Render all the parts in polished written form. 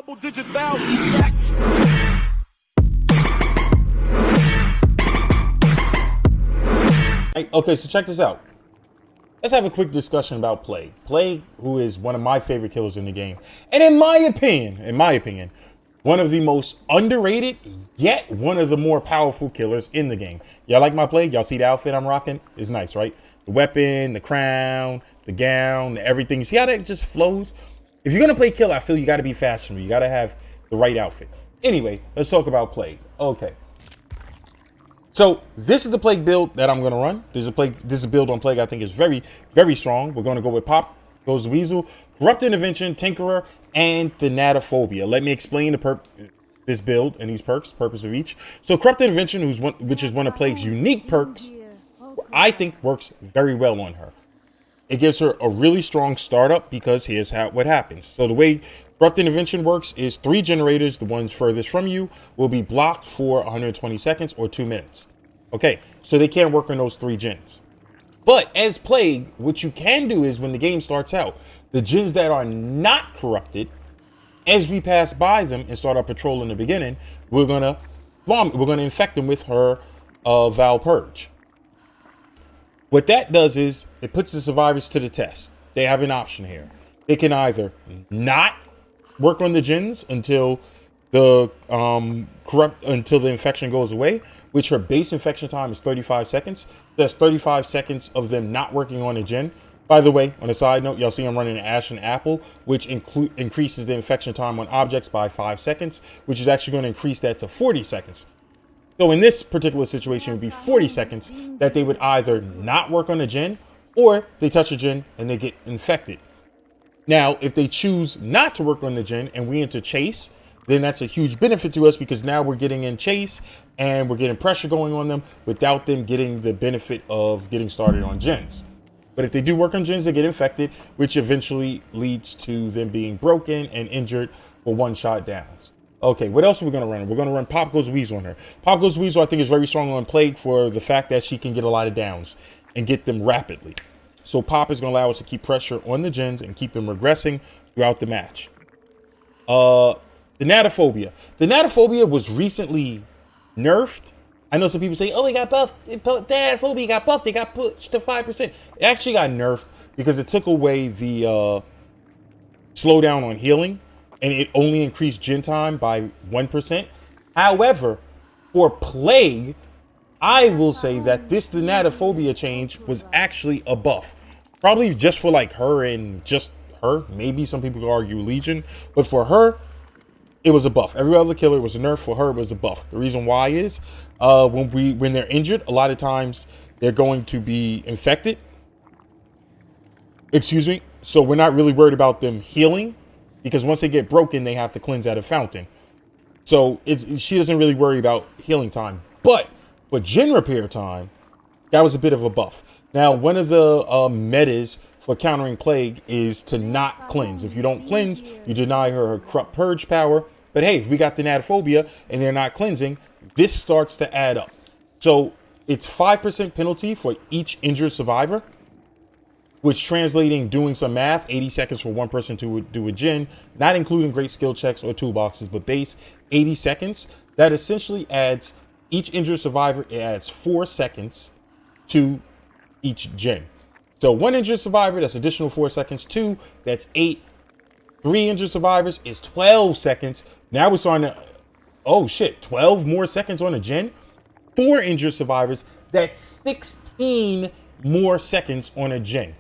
Double-digit thousands. Okay, so check this out. Let's have a quick discussion about Plague. Plague, who is one of my favorite killers in the game, and in my opinion, one of the most underrated, yet one of the more powerful killers in the game. Y'all like my Plague? Y'all see the outfit I'm rocking? It's nice, right? The weapon, the crown, the gown, the everything. You see how that just flows? If you're gonna play killer, I feel you gotta be fashionable. You gotta have the right outfit. Anyway, let's talk about Plague. Okay. So this is the Plague build that I'm gonna run. This is a build on Plague I think is very, very strong. We're gonna go with Pop Goes the Weasel, Corrupt Intervention, Tinkerer, and Thanatophobia. Let me explain this build and these perks, purpose of each. So Corrupt Intervention, which is one of Plague's unique perks, I think works very well on her. It gives her a really strong startup because here's what happens. So the way Corrupt Intervention works is 3 generators, the ones furthest from you, will be blocked for 120 seconds or 2 minutes. Okay, so they can't work on those 3 gens. But as Plague, what you can do is when the game starts out, the gens that are not corrupted, as we pass by them and start our patrol in the beginning, we're gonna infect them with her Val Purge. What that does is it puts the survivors to the test. They have an option here. They can either not work on the gens until the infection goes away, which her base infection time is 35 seconds. That's 35 seconds of them not working on a gen. By the way, on a side note, y'all see I'm running an Ash and Apple, which increases the infection time on objects by 5 seconds, which is actually going to increase that to 40 seconds. So in this particular situation, it would be 40 seconds that they would either not work on a gen or they touch a gen and they get infected. Now, if they choose not to work on the gen and we enter chase, then that's a huge benefit to us because now we're getting in chase and we're getting pressure going on them without them getting the benefit of getting started on gens. But if they do work on gens, they get infected, which eventually leads to them being broken and injured for one-shot downs. Okay, what else are we going to run? We're going to run Pop Goes Weasel on her. Pop Goes Weasel, I think, is very strong on Plague for the fact that she can get a lot of downs and get them rapidly. So Pop is going to allow us to keep pressure on the gens and keep them regressing throughout the match. Thanatophobia. Thanatophobia was recently nerfed. I know some people say, oh, it got buffed. Thanatophobia got buffed. It got pushed to 5%. It actually got nerfed because it took away the slowdown on healing. And it only increased gen time by 1%. However, for Plague, I will say that this Thanatophobia change was actually a buff. Probably just for like her and just her. Maybe some people could argue Legion. But for her, it was a buff. Every other killer was a nerf. For her, it was a buff. The reason why is when they're injured, a lot of times they're going to be infected. Excuse me. So we're not really worried about them healing. Because once they get broken, they have to cleanse at a fountain. So she doesn't really worry about healing time. But for gen repair time, that was a bit of a buff. Now, one of the metas for countering Plague is to not cleanse. If you don't cleanse, you deny her corrupt purge power. But hey, if we got Thanatophobia and they're not cleansing, this starts to add up. So it's 5% penalty for each injured survivor. Which translating, doing some math, 80 seconds for one person to do a gen, not including great skill checks or toolboxes, but base 80 seconds. That essentially adds each injured survivor, it adds 4 seconds to each gen. So 1 injured survivor, that's additional 4 seconds. 2, that's 8. 3 injured survivors is 12 seconds. Now we're starting to, oh shit, 12 more seconds on a gen. 4 injured survivors, that's 16 more seconds on a gen.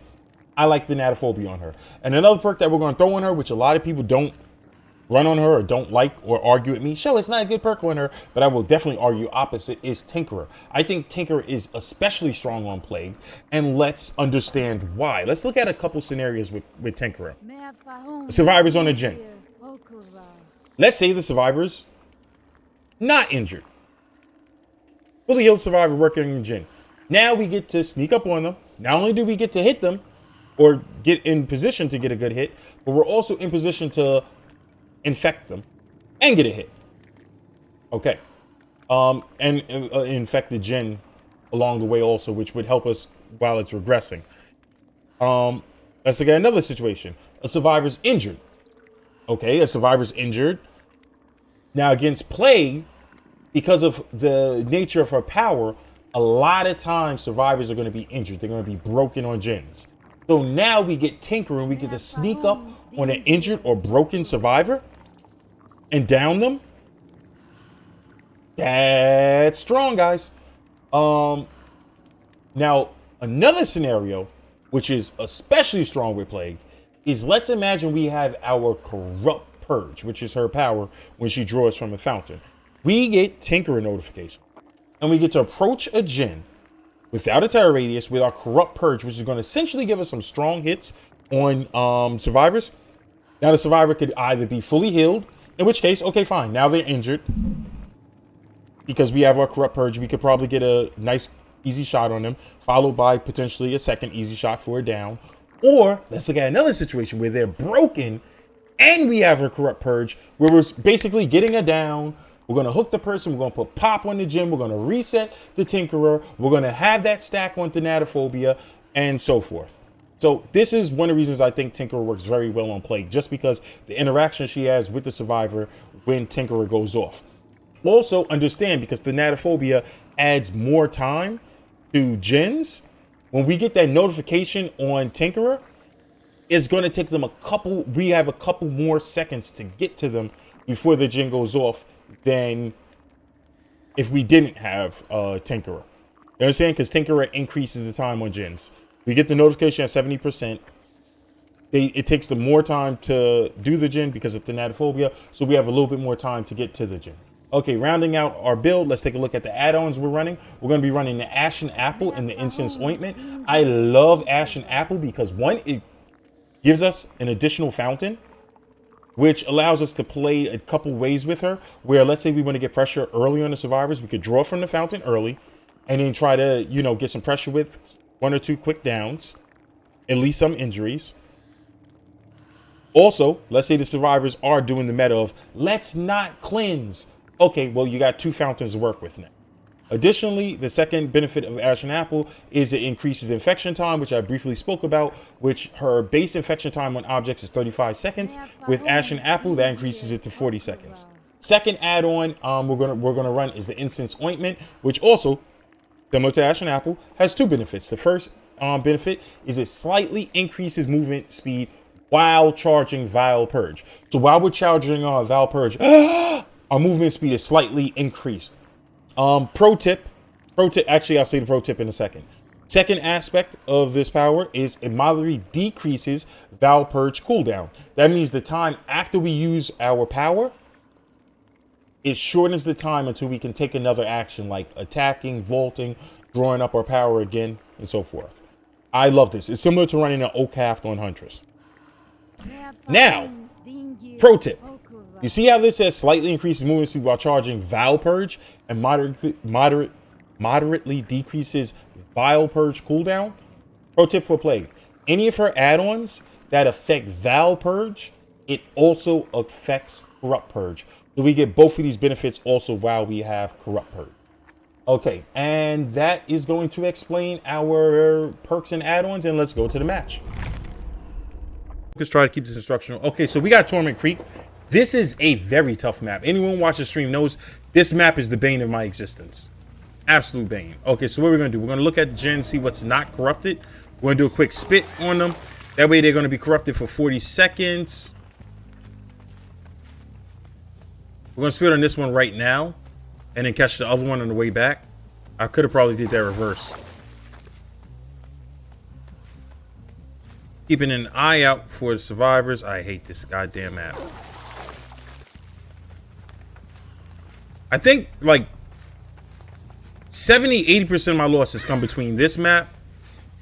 I like the Thanatophobia on her. And another perk that we're going to throw on her, which a lot of people don't run on her or don't like or argue with me. Sure, it's not a good perk on her, but I will definitely argue opposite, is Tinkerer. I think Tinkerer is especially strong on Plague, and let's understand why. Let's look at a couple scenarios with Tinkerer. Survivors on a gen. Let's say the survivor's not injured. Fully healed survivor working in gen. Now we get to sneak up on them. Not only do we get to hit them, or get in position to get a good hit, but we're also in position to infect them and get a hit. Okay. And infect the gen along the way also, which would help us while it's regressing. Let's look at another situation. A survivor's injured. Okay, a survivor's injured. Now against Plague, because of the nature of her power, a lot of times survivors are going to be injured. They're going to be broken on gens. So now we get Tinker and we get to sneak up on an injured or broken survivor and down them. That's strong, guys. Now another scenario, which is especially strong with Plague, is let's imagine we have our Corrupt Purge, which is her power when she draws from a fountain. We get Tinker notification, and we get to approach a gen without a terror radius with our Corrupt Purge, which is going to essentially give us some strong hits on survivors. Now the survivor could either be fully healed, in which case, okay, fine. Now they're injured. Because we have our Corrupt Purge, we could probably get a nice, easy shot on them, followed by potentially a second easy shot for a down. Or let's look at another situation where they're broken and we have a Corrupt Purge, where we're basically getting a down. We're going to hook the person. We're going to put pop on the gym. We're going to reset the Tinkerer. We're going to have that stack on Thanatophobia and so forth. So this is one of the reasons I think Tinkerer works very well on Plague, just because the interaction she has with the survivor when Tinkerer goes off. Also understand, because Thanatophobia adds more time to gens, when we get that notification on Tinkerer, it's going to take them we have a couple more seconds to get to them before the gen goes off than if we didn't have Tinkerer. You understand? Because Tinkerer increases the time on gens. We get the notification at 70%. It takes them more time to do the gen because of Thanatophobia, so we have a little bit more time to get to the gen. Okay, rounding out our build, let's take a look at the add-ons we're running. We're going to be running the Ashen Apple and the Incense Ointment. I love Ashen Apple because, one, it gives us an additional fountain, which allows us to play a couple ways with her, where let's say we want to get pressure early on the survivors, we could draw from the fountain early and then try to, get some pressure with one or two quick downs, at least some injuries. Also, let's say the survivors are doing the meta of, let's not cleanse. Okay, well, you got two fountains to work with now. Additionally, the second benefit of Ashen Apple is it increases infection time, which I briefly spoke about, which her base infection time on objects is 35 seconds. With Ashen Apple, that increases it to 40 seconds. Second add-on we're gonna run is the Incense Ointment, which also, similar to Ashen Apple, has two benefits. The first benefit is it slightly increases movement speed while charging Vile Purge. So while we're charging Vile Purge, our movement speed is slightly increased. Pro tip, actually I'll say the pro tip in a second. Second aspect of this power is it moderately decreases Vile Purge cooldown. That means the time after we use our power, it shortens the time until we can take another action like attacking, vaulting, drawing up our power again, and so forth. I love this. It's similar to running an Okaft on Huntress. Now, pro tip. You see how this says slightly increases movement speed while charging Vile Purge and moderately decreases Vile Purge cooldown? Pro tip for Plague. Any of her add-ons that affect Vile Purge, it also affects Corrupt Purge. So we get both of these benefits also while we have Corrupt Purge. Okay, and that is going to explain our perks and add-ons, and let's go to the match. Let's try to keep this instructional. Okay, so we got Torment Creek. This is a very tough map. Anyone who watches the stream knows this map is the bane of my existence. Absolute bane. Okay, so what we're going to do, we're going to look at the gen, see what's not corrupted. We're going to do a quick spit on them. That way they're going to be corrupted for 40 seconds. We're going to spit on this one right now and then catch the other one on the way back. I could have probably did that reverse. Keeping an eye out for the survivors. I hate this goddamn map. I think like 70-80% of my losses come between this map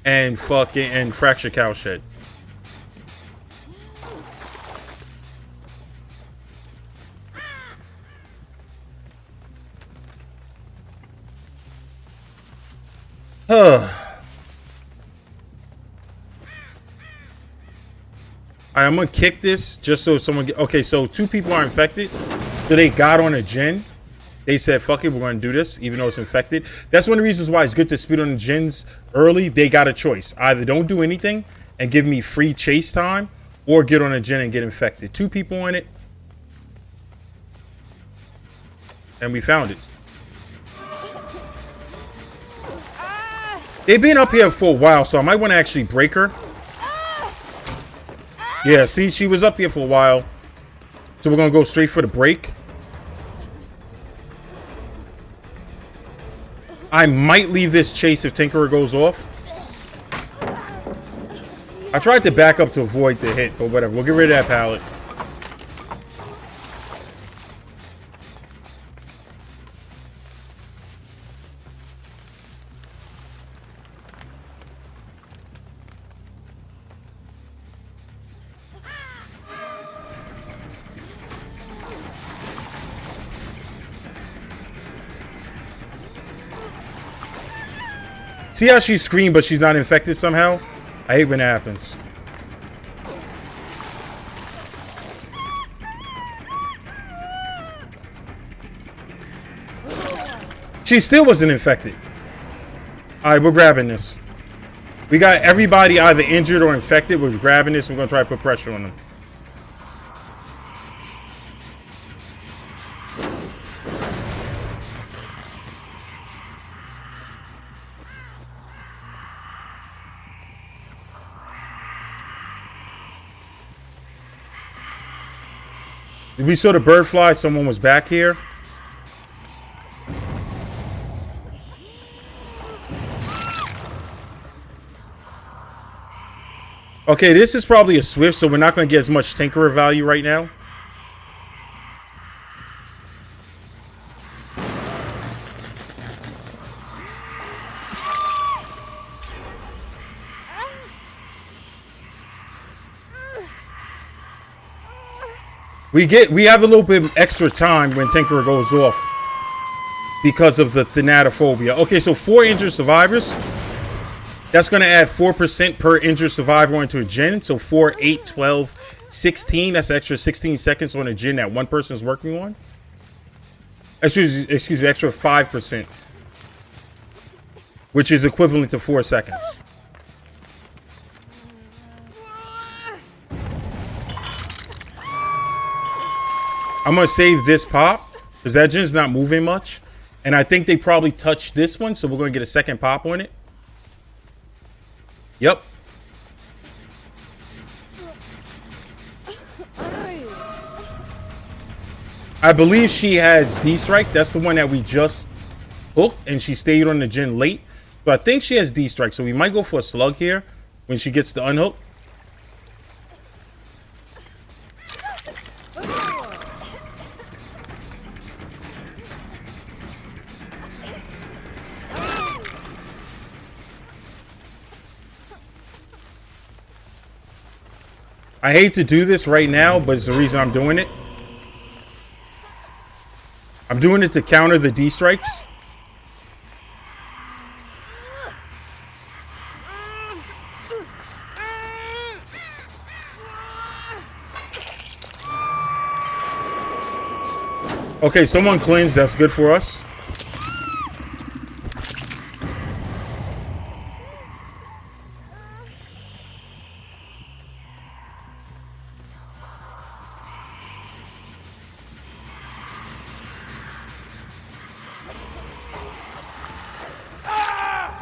and Fracture Cowshed. I'm gonna kick this just so someone okay, so two people are infected, so they got on a gen. They said, fuck it, we're going to do this, even though it's infected. That's one of the reasons why it's good to spit on the gens early. They got a choice. Either don't do anything and give me free chase time, or get on a gen and get infected. 2 people in it. And we found it. They've been up here for a while, so I might want to actually break her. Yeah, see, she was up there for a while. So we're going to go straight for the break. I might leave this chase if Tinkerer goes off. I tried to back up to avoid the hit, but whatever. We'll get rid of that pallet. See how she screamed, but she's not infected somehow? I hate when that happens. She still wasn't infected. Alright, we're grabbing this. We got everybody either injured or infected. We're grabbing this. We're going to try to put pressure on them. We saw the bird fly. Someone was back here. Okay, this is probably a Swift, so we're not going to get as much Tinkerer value right now. We have a little bit extra time when Tinkerer goes off because of the thanatophobia. Okay, so 4 injured survivors. That's going to add 4% per injured survivor into a gen. So 4, 8, 12, 16. That's extra 16 seconds on a gen that one person is working on. Excuse me, extra 5%, which is equivalent to 4 seconds. I'm going to save this pop because that gen's not moving much. And I think they probably touched this one, so we're going to get a second pop on it. Yep. I believe she has D-Strike. That's the one that we just hooked, and she stayed on the gen late. So I think she has D-Strike, so we might go for a slug here when she gets the unhook. I hate to do this right now, but it's the reason I'm doing it. I'm doing it to counter the D-Strikes. Okay, someone cleansed. That's good for us.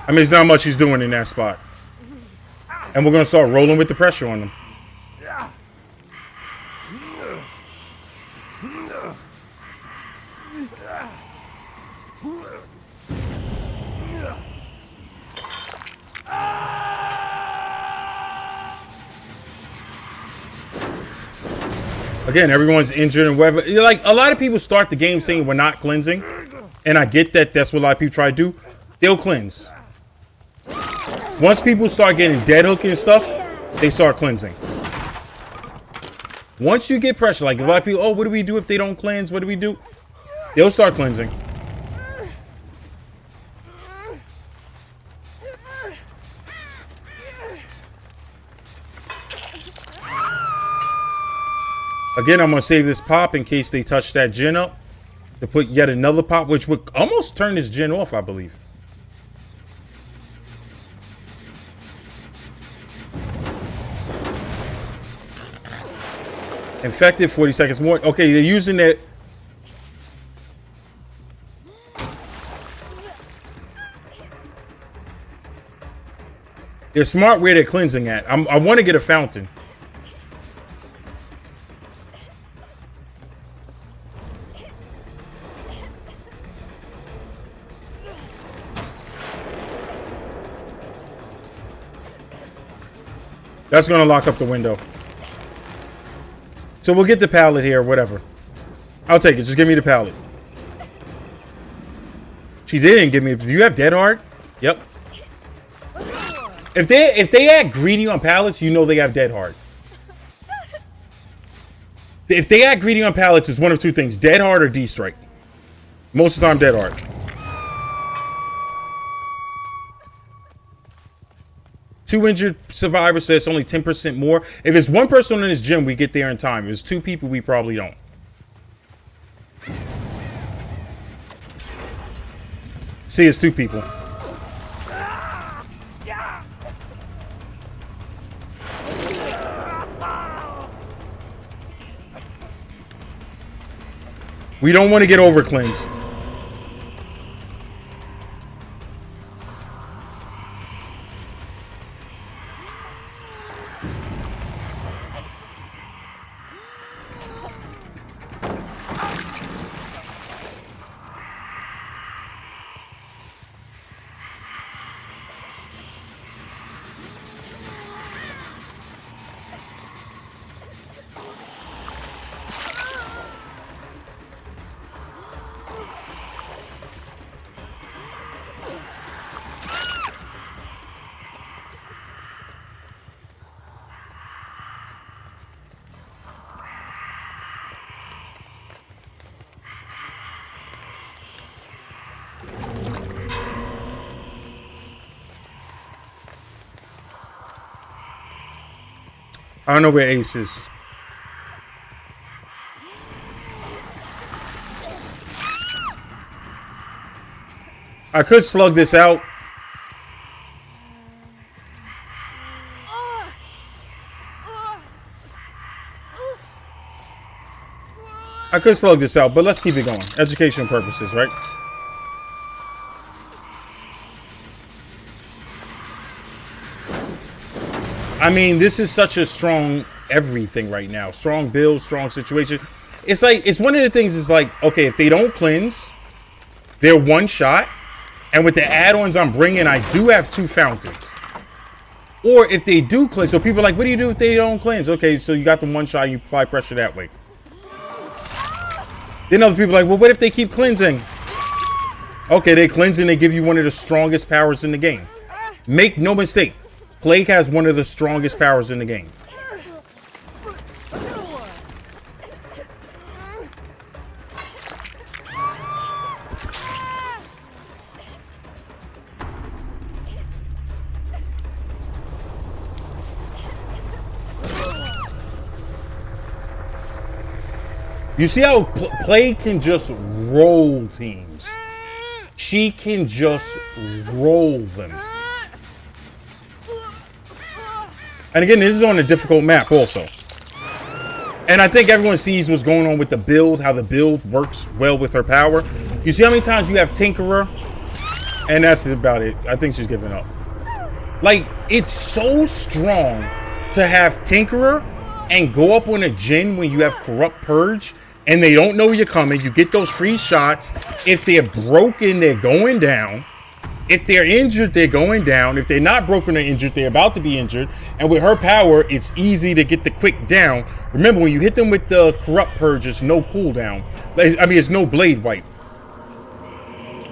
I mean, it's not much he's doing in that spot. And we're going to start rolling with the pressure on them. Again, everyone's injured and whatever. Like, a lot of people start the game saying we're not cleansing. And I get that. That's what a lot of people try to do. They'll cleanse. Once people start getting dead hook and stuff, they start cleansing. Once you get pressure, like a lot of people, oh, what do we do if they don't cleanse? What do we do? They'll start cleansing. Again, I'm going to save this pop in case they touch that gen up to put yet another pop, which would almost turn this gen off, I believe. Infected, 40 seconds more. Okay, they're using it. They're smart where they're cleansing at. I want to get a fountain. That's going to lock up the window. So we'll get the pallet here, whatever. I'll take it. Just give me the pallet. She didn't give me. Do you have Dead Hard? Yep. If they add greedy on pallets, you know they have Dead Hard. If they add greedy on pallets, it's one of two things: Dead Hard or D Strike. Most of the time, Dead Hard. Two injured survivors, so it's only 10% more. If it's one person in this gym, we get there in time. If it's two people, we probably don't. See, it's two people. We don't want to get over cleansed. I don't know where Ace is. I could slug this out. I could slug this out, but let's keep it going. Educational purposes, right? I mean, this is such a strong everything right now. Strong build, strong situation. It's like, it's one of the things is like, okay, if they don't cleanse, they're one shot. And with the add-ons I'm bringing, I do have two fountains. Or if they do cleanse, so people are like, what do you do if they don't cleanse? Okay, so you got them one shot, you apply pressure that way. Then other people are like, well, what if they keep cleansing? Okay, they cleanse and they give you one of the strongest powers in the game. Make no mistake, Plague has one of the strongest powers in the game. You see how Plague can just roll teams? She can just roll them. And again, this is on a difficult map also. And I think everyone sees what's going on with the build, how the build works well with her power. You see how many times you have Tinkerer? And that's about it. I think she's giving up. Like, it's so strong to have Tinkerer and go up on a Jinn when you have Corrupt Purge and they don't know you're coming. You get those free shots. If they're broken, they're going down. If they're injured, they're going down. If they're not broken or injured, they're about to be injured. And with her power, it's easy to get the quick down. Remember, when you hit them with the Corrupt Purge, it's no cooldown. I mean, it's no blade wipe.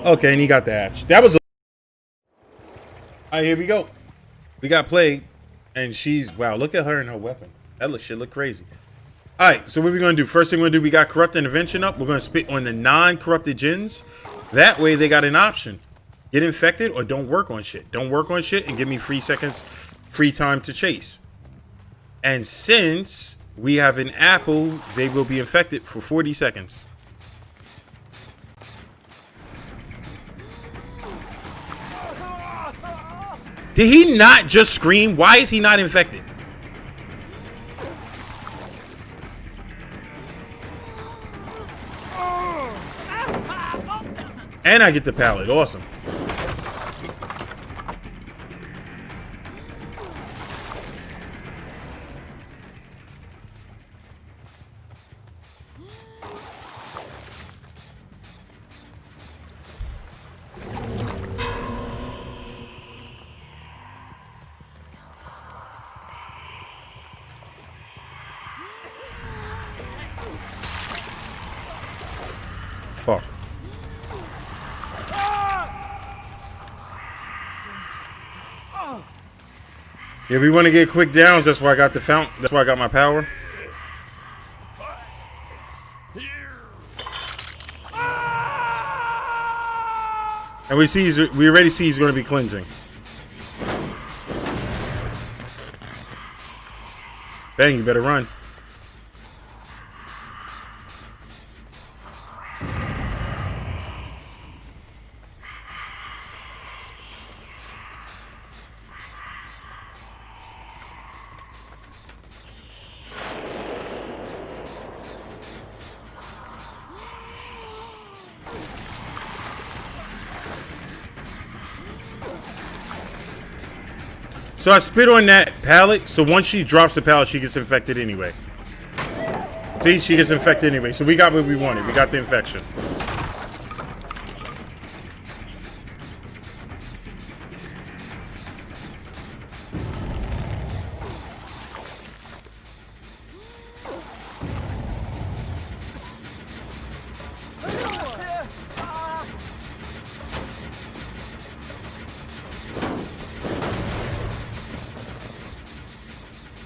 Okay, and he got the hatch. That was a... All right, here we go. We got Plague. And she's... Wow, look at her and her weapon. That shit look crazy. All right, so what are we going to do? First thing we're going to do, we got Corrupt Intervention up. We're going to spit on the non-corrupted Jinns. That way, they got an option. Get infected or don't work on shit. Don't work on shit and give me 3 seconds free time to chase. And since we have an apple, they will be infected for 40 seconds. Did he not just scream? Why is he not infected? And I get the pallet. Awesome. Fuck. Yeah, we want to get quick downs. That's why I got the fountain. That's why I got my power. And we already see he's going to be cleansing. Bang, you better run. So I spit on that pallet, so once she drops the pallet, she gets infected anyway. See, she gets infected anyway. So we got what we wanted. We got the infection.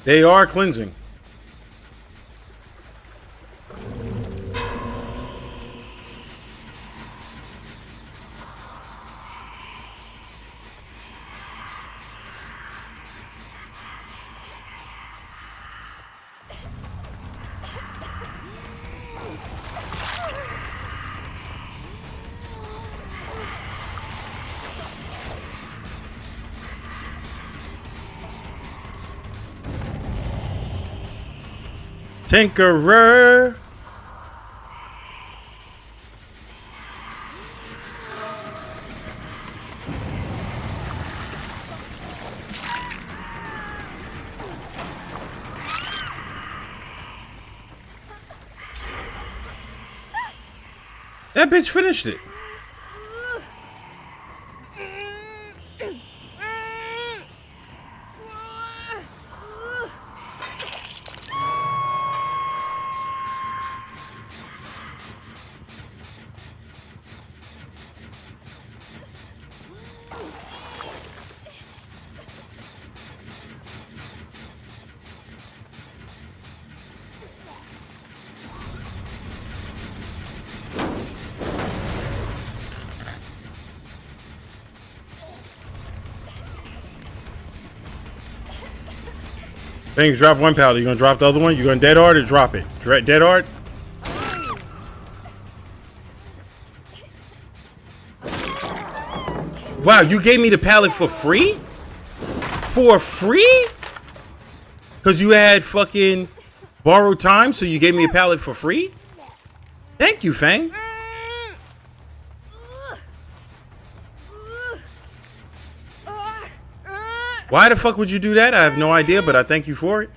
They are cleansing. Tinkerer. That bitch finished it. Things drop one pallet. You gonna drop the other one? You gonna dead hard or drop it? Dead hard? Wow, you gave me the pallet for free? For free? Because you had fucking borrowed time, so you gave me a pallet for free? Thank you, Fang. Why the fuck would you do that? I have no idea, but I thank you for it.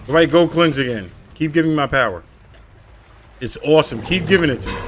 Right, go cleanse again. Keep giving me my power. It's awesome. Keep giving it to me.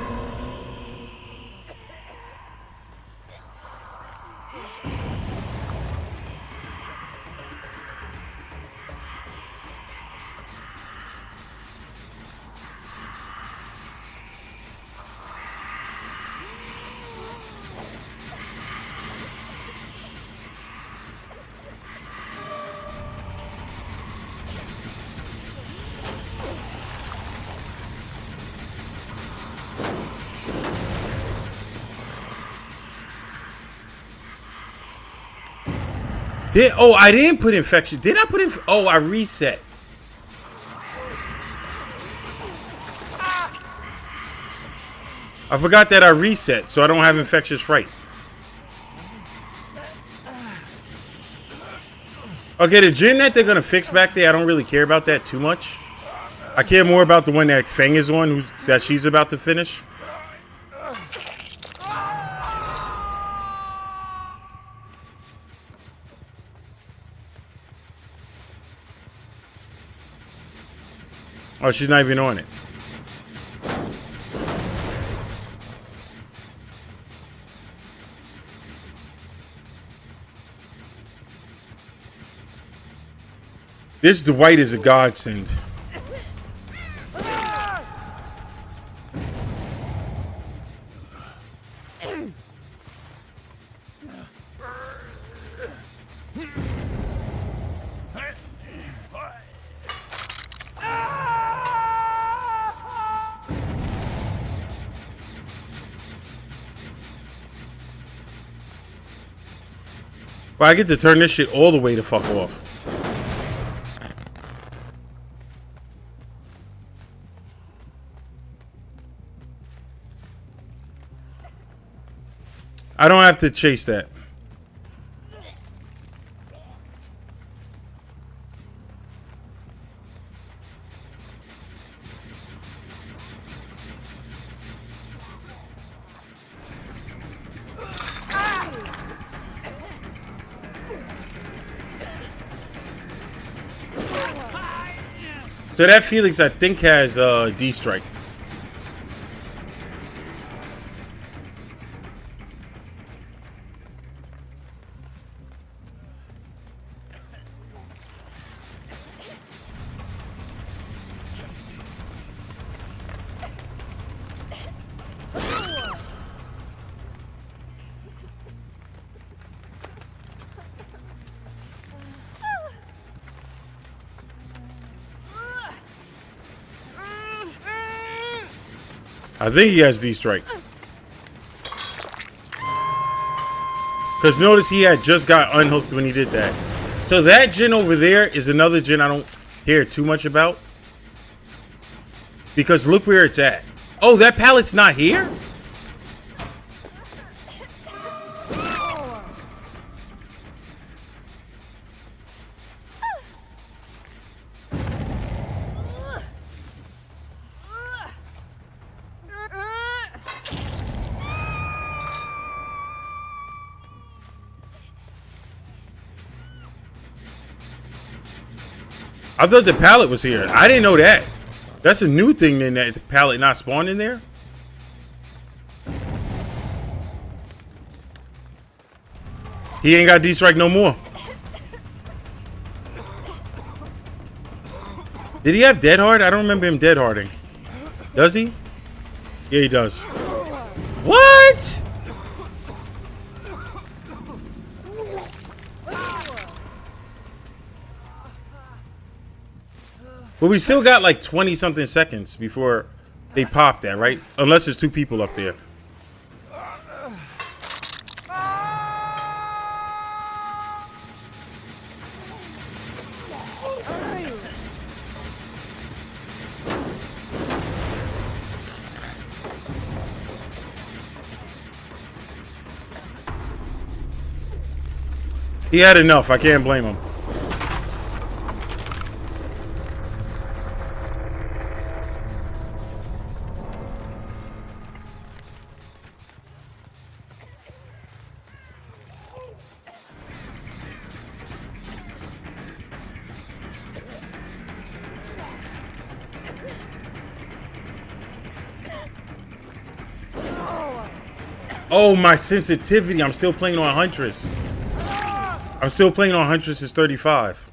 I didn't put infection. Did I put in? Oh, I reset. I forgot that I reset, so I don't have infectious fright. Okay, the gym that they're gonna fix back there, I don't really care about that too much. I care more about the one that Feng is on, that she's about to finish. Oh, she's not even on it. This Dwight is a godsend. But I get to turn this shit all the way the fuck off. I don't have to chase that. So that Felix, I think, has D-Strike. I think he has D-Strike. Because notice he had just got unhooked when he did that. So that Jin over there is another Jin I don't hear too much about. Because look where it's at. Oh, that pallet's not here? I thought the pallet was here. I didn't know that. That's a new thing then, that the pallet not spawned in there. He ain't got D-Strike no more. Did he have Dead Hard? I don't remember him Dead Harding. Does he? Yeah, he does. What? But we still got like 20 something seconds before they pop that, right? Unless there's two people up there. He had enough. I can't blame him. Oh, my sensitivity. I'm still playing on Huntress. I'm still playing on Huntress is 35.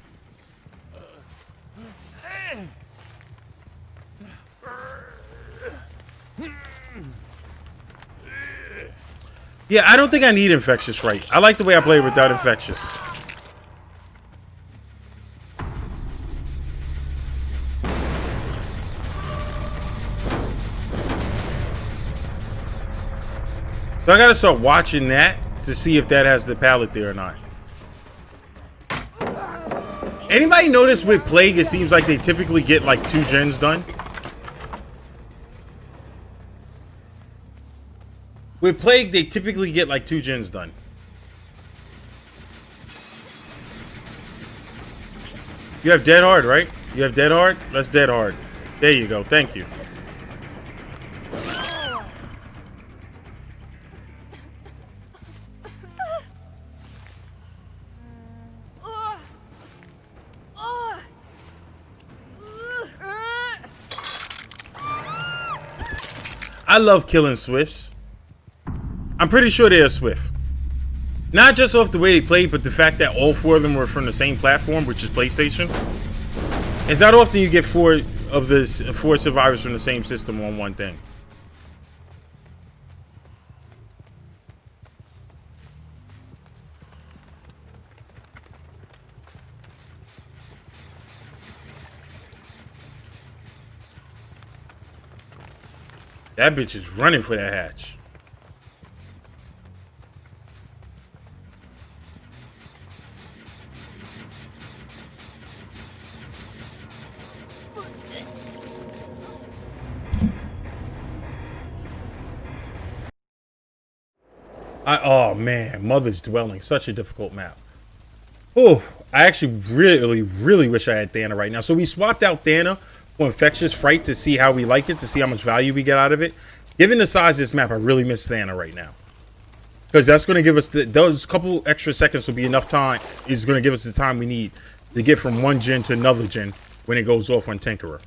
Yeah, I don't think I need Infectious right. I like the way I play without Infectious. So I gotta start watching that to see if that has the pallet there or not. Anybody notice with Plague, it seems like they typically get like 2 gens done? With Plague, they typically get like 2 gens done. You have Dead Hard, right? You have Dead Hard? Let's Dead Hard. There you go. Thank you. I love killing Swifts. I'm pretty sure they are Swift. Not just off the way they played, but the fact that all 4 of them were from the same platform, which is PlayStation. It's not often you get 4 of the 4 survivors from the same system on one thing. That bitch is running for that hatch. Oh man, Mother's Dwelling, such a difficult map. Oh, I actually really wish I had Thana right now. So we swapped out Thana for Infectious Fright to see how we like it, to see how much value we get out of it. Given the size of this map, I really miss Thana right now. Because that's going to give us, those couple extra seconds will be enough time, is going to give us the time we need to get from one gen to another gen when it goes off on Tinkerer.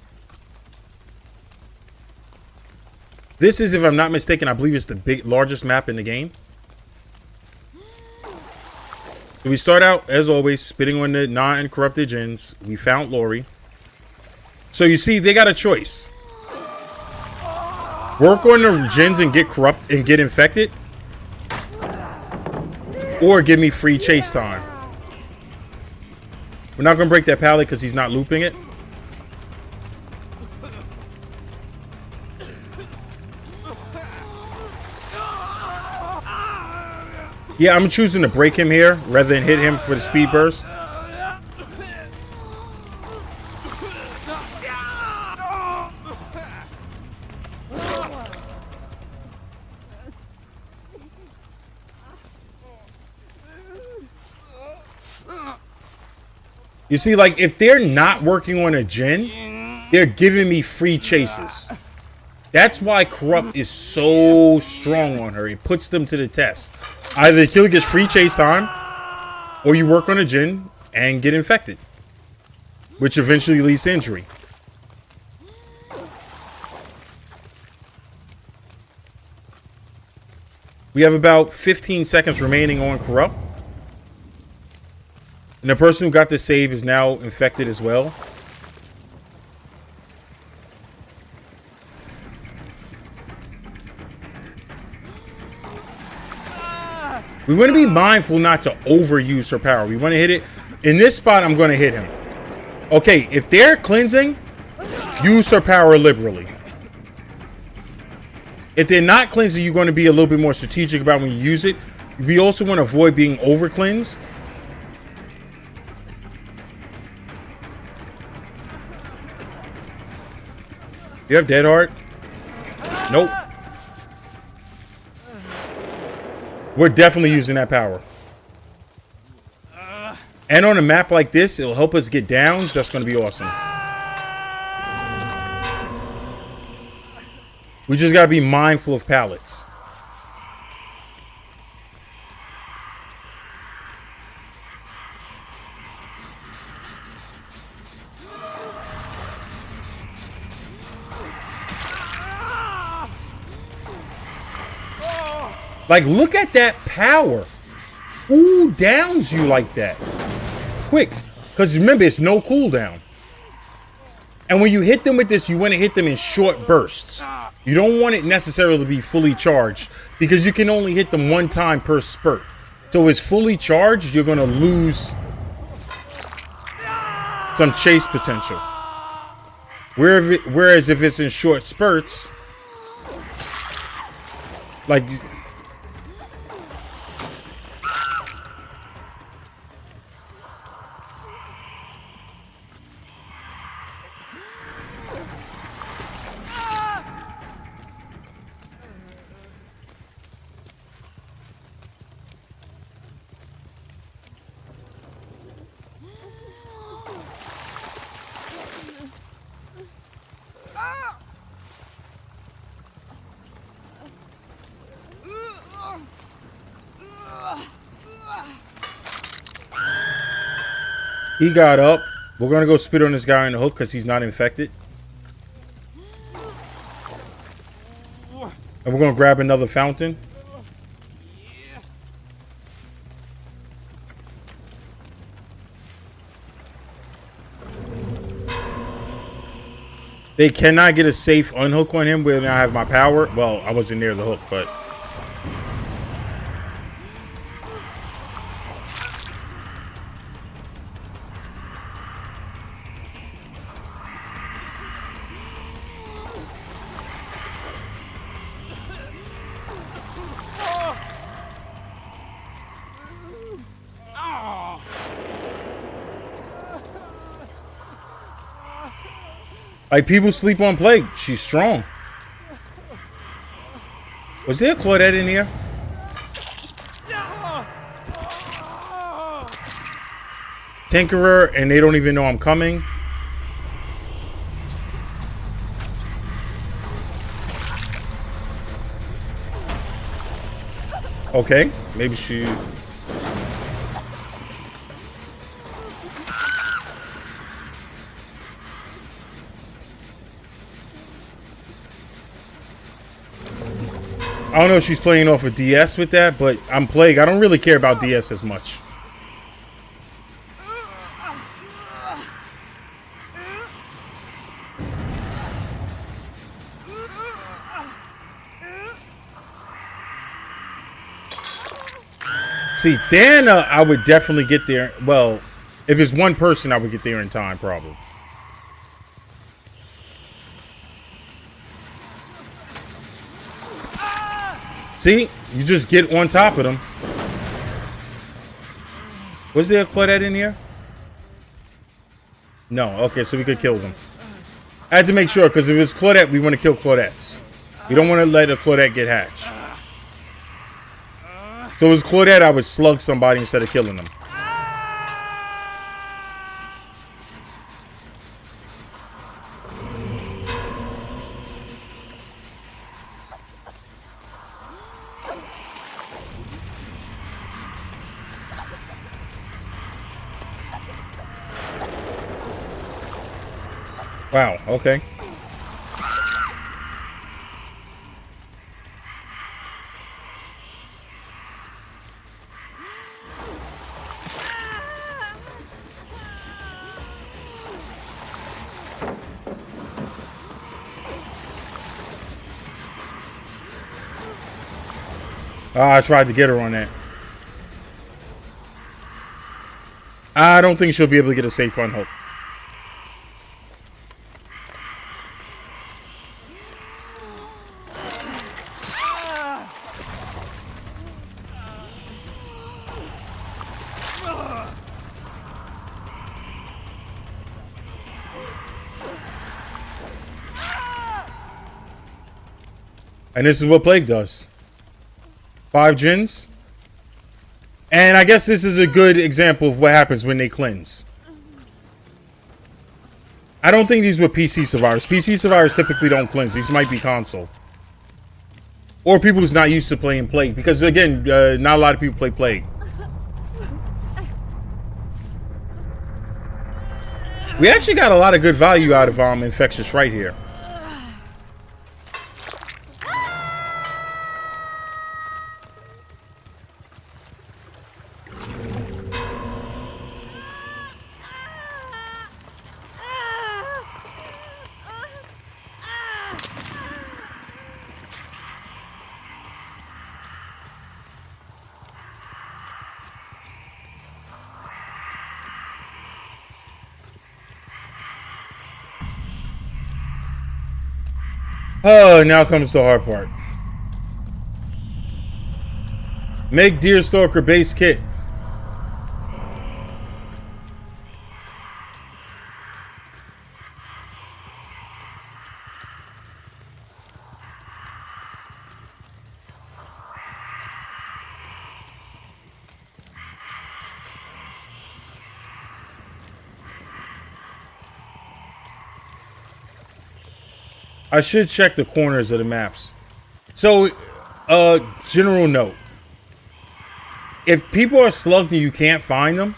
This is, if I'm not mistaken, I believe it's the largest map in the game. So we start out, as always, spitting on the non-corrupted gens. We found Lori. So you see, they got a choice. Work on the gens and get corrupt and get infected. Or give me free chase time. We're not going to break that pallet because he's not looping it. Yeah, I'm choosing to break him here rather than hit him for the speed burst. You see, like, if they're not working on a gen, they're giving me free chases. That's why Corrupt is so strong on her. It puts them to the test. Either the killer gets free chase time, or you work on a gen and get infected, which eventually leads to injury. We have about 15 seconds remaining on Corrupt. And the person who got the save is now infected as well. We want to be mindful not to overuse her power. We want to hit it. In this spot, I'm going to hit him. Okay, if they're cleansing, use her power liberally. If they're not cleansing, you're going to be a little bit more strategic about when you use it. We also want to avoid being over cleansed. You have Dead Heart? Nope. We're definitely using that power. And on a map like this, it'll help us get downs. That's going to be awesome. We just got to be mindful of pallets. Like, look at that power. Who downs you like that? Quick. Because remember, it's no cooldown. And when you hit them with this, you want to hit them in short bursts. You don't want it necessarily to be fully charged, because you can only hit them one time per spurt. So it's fully charged, you're going to lose some chase potential. Whereas if it's in short spurts, like... He got up. We're gonna go spit on this guy on the hook because he's not infected. And we're gonna grab another fountain. They cannot get a safe unhook on him when I have my power. Well, I wasn't near the hook, but... Like, people sleep on Plague. She's strong. Was there a Claudette in here? Tinkerer, and they don't even know I'm coming. Okay, maybe she... I don't know if she's playing off of DS with that, but I'm Plague. I don't really care about DS as much. See, Dana, I would definitely get there. Well, if it's one person, I would get there in time, probably. See? You just get on top of them. Was there a Claudette in here? No. Okay, so we could kill them. I had to make sure, because if it's Claudette, we want to kill Claudettes. We don't want to let a Claudette get hatched. So if it was Claudette, I would slug somebody instead of killing them. Wow, okay. I tried to get her on that. I don't think she'll be able to get a safe unhook. And this is what Plague does. 5 gins. And I guess this is a good example of what happens when they cleanse. I don't think these were PC survivors. PC survivors typically don't cleanse. These might be console. Or people who's not used to playing Plague. Because again, not a lot of people play Plague. We actually got a lot of good value out of Infectious right here. Oh, now comes the hard part. Make Deerstalker base kit. I should check the corners of the maps. So, general note. If people are slugged and you can't find them,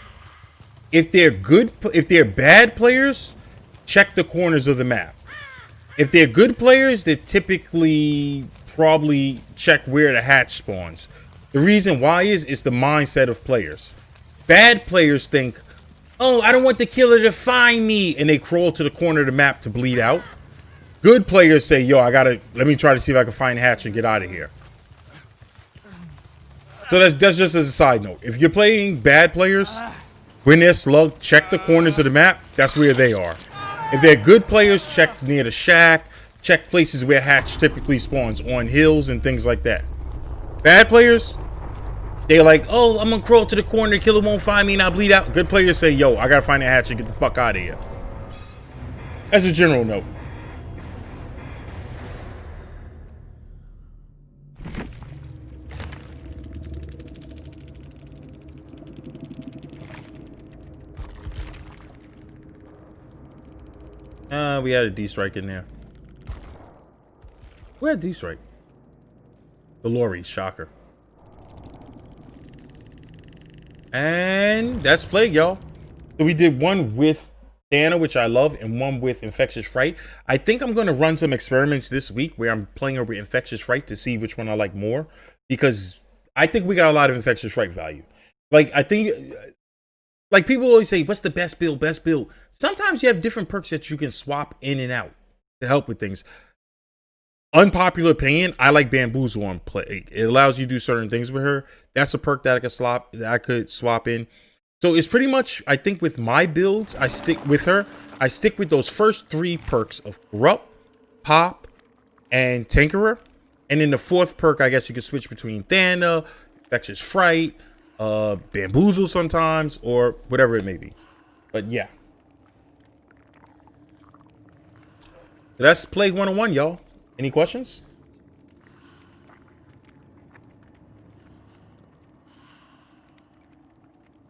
If they're good, if they're bad players, check the corners of the map. If they're good players, they typically probably check where the hatch spawns. The reason why is it's the mindset of players. Bad players think, oh, I don't want the killer to find me, and they crawl to the corner of the map to bleed out. Good players say, yo, let me try to see if I can find a hatch and get out of here. So that's just as a side note. If you're playing bad players, when they're slug, check the corners of the map. That's where they are. If they're good players, check near the shack. Check places where hatch typically spawns, on hills and things like that. Bad players, they're like, oh, I'm gonna crawl to the corner, the killer won't find me and I'll bleed out. Good players say, yo, I gotta find a hatch and get the fuck out of here. As a general note. We had a D-strike in there. We had D-strike. The lorry, shocker. And that's Plague, y'all. So we did one with Diana, which I love, and one with Infectious Fright. I think I'm going to run some experiments this week where I'm playing over Infectious Fright to see which one I like more, because I think we got a lot of Infectious Fright value. Like, I think, like, people always say, what's the best build, best build? Sometimes you have different perks that you can swap in and out to help with things. Unpopular opinion, I like Bamboozle on Plague. It allows you to do certain things with her. That's a perk that I could swap in. So it's pretty much, I think with my builds, I stick with her. I stick with those first 3 perks of Corrupt, Pop, and Tinkerer. And then the 4th perk, I guess you could switch between Thana, Infectious Fright, Bamboozle sometimes, or whatever it may be. But yeah. So that's Plague 101, y'all. Any questions?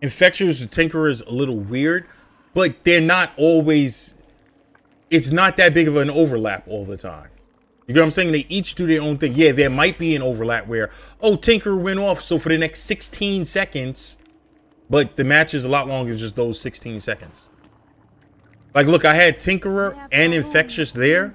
Infectious and Tinkerer is a little weird, but they're not always, it's not that big of an overlap all the time. You know what I'm saying? They each do their own thing. Yeah, there might be an overlap where, oh, Tinkerer went off, so for the next 16 seconds, but the match is a lot longer than just those 16 seconds. Like, look, I had Tinkerer and Infectious there,